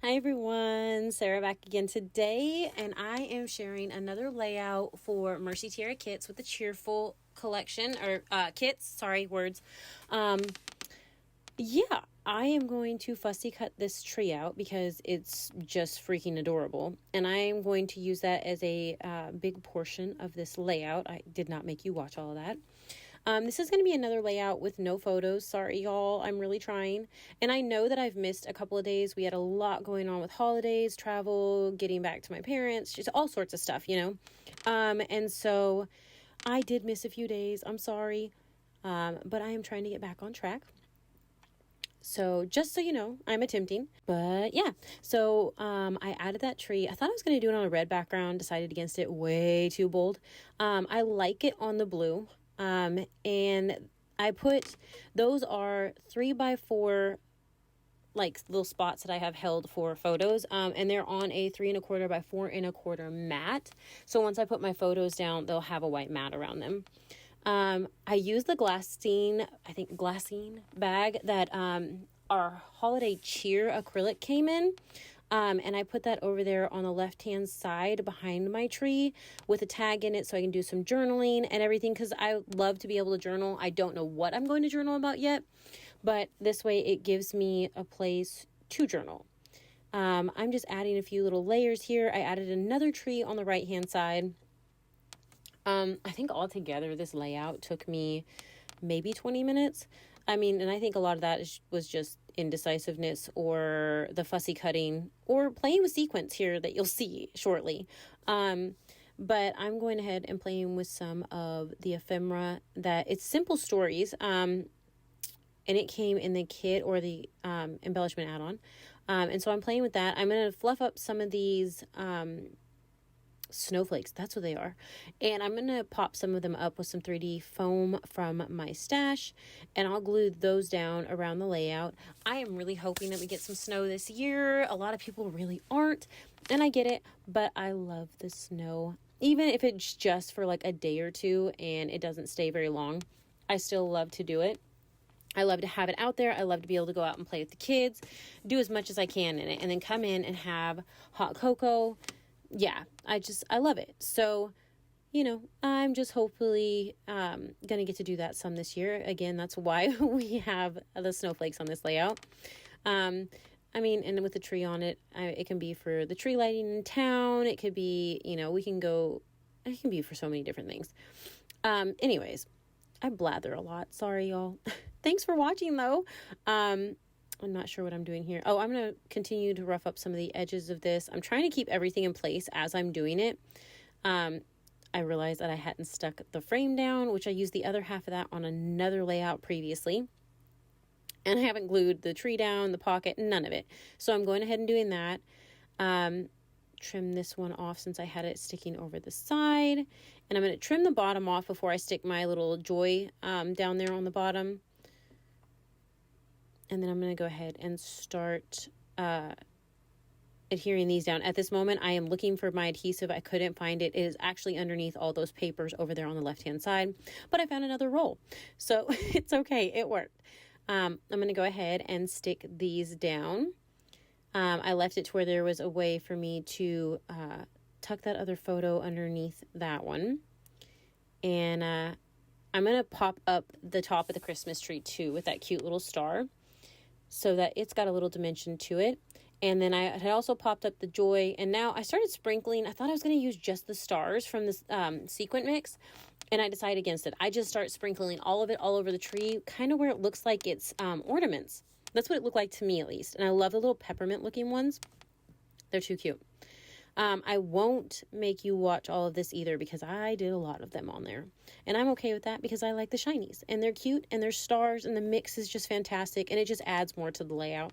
Hi everyone, Sarah back again today, and I am sharing another layout for Mercy Tiara kits with the cheerful collection or kits. Sorry, words. Um, yeah, I am going to fussy cut this tree out because it's just freaking adorable, and I am going to use that as a big portion of this layout. I did not make you watch all of that. This is going to be another layout with no photos. Sorry, y'all. I'm really trying. And I know that I've missed a couple of days. We had a lot going on with holidays, travel, getting back to my parents, just all sorts of stuff, And so I did miss a few days. I'm sorry. But I am trying to get back on track. So just so you know, I'm attempting. But yeah, so I added that tree. I thought I was going to do it on a red background, decided against it, way too bold. I like it on the blue. And I put, those are 3x4 like little spots that I have held for photos. And they're on a 3¼ by 4¼ mat. So once I put my photos down, they'll have a white mat around them. I use the glassine bag that, our holiday cheer acrylic came in. And I put that over there on the left-hand side behind my tree with a tag in it so I can do some journaling and everything because I love to be able to journal. I don't know what I'm going to journal about yet, but this way it gives me a place to journal. I'm just adding a few little layers here. I added another tree on the right-hand side. I think altogether this layout took me maybe 20 minutes. And I think a lot of that was just indecisiveness or the fussy cutting or playing with sequins here that you'll see shortly. But I'm going ahead and playing with some of the ephemera that it's simple stories. And it came in the kit or the embellishment add-on. And so I'm playing with that. I'm going to fluff up some of these snowflakes, that's what they are, and I'm gonna pop some of them up with some 3D foam from my stash, and I'll glue those down around the layout. I am really hoping that we get some snow this year. A lot of people really aren't, and I get it, but I love the snow. Even if it's just for like a day or two and it doesn't stay very long, I still love to do it. I love to have it out there. I love to be able to go out and play with the kids, do as much as I can in it, and then come in and have hot cocoa. Yeah, I love it. So, I'm just hopefully going to get to do that some this year. Again, that's why we have the snowflakes on this layout. And with the tree on it, it can be for the tree lighting in town. It could be, it can be for so many different things. Anyways, I blather a lot. Sorry, y'all. Thanks for watching, though. I'm not sure what I'm doing here. Oh, I'm going to continue to rough up some of the edges of this. I'm trying to keep everything in place as I'm doing it. I realized that I hadn't stuck the frame down, which I used the other half of that on another layout previously. And I haven't glued the tree down, the pocket, none of it. So I'm going ahead and doing that. Trim this one off since I had it sticking over the side. And I'm going to trim the bottom off before I stick my little joy down there on the bottom. And then I'm going to go ahead and start adhering these down. At this moment, I am looking for my adhesive. I couldn't find it. It is actually underneath all those papers over there on the left-hand side. But I found another roll. So it's okay. It worked. I'm going to go ahead and stick these down. I left it to where there was a way for me to tuck that other photo underneath that one. And I'm going to pop up the top of the Christmas tree too with that cute little star, so that it's got a little dimension to it. And then I had also popped up the joy, and now I started sprinkling. I thought I was going to use just the stars from this sequin mix, and I decided against it. I just start sprinkling all of it all over the tree, kind of where it looks like it's ornaments. That's what it looked like to me, at least. And I love the little peppermint looking ones. They're too cute. I won't make you watch all of this either because I did a lot of them on there. And I'm okay with that because I like the shinies. And they're cute and they're stars and the mix is just fantastic. And it just adds more to the layout.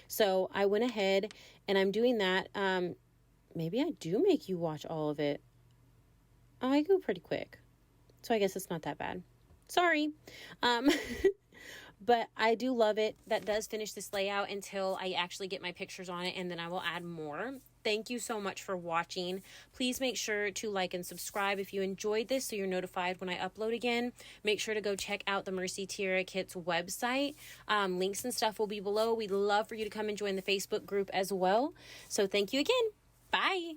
So I went ahead and I'm doing that. Maybe I do make you watch all of it. Oh, I go pretty quick. So I guess it's not that bad. Sorry. But I do love it. That does finish this layout until I actually get my pictures on it, and then I will add more. Thank you so much for watching. Please make sure to like and subscribe if you enjoyed this so you're notified when I upload again. Make sure to go check out the Mercy Tiara Kits website. Links and stuff will be below. We'd love for you to come and join the Facebook group as well. So thank you again. Bye.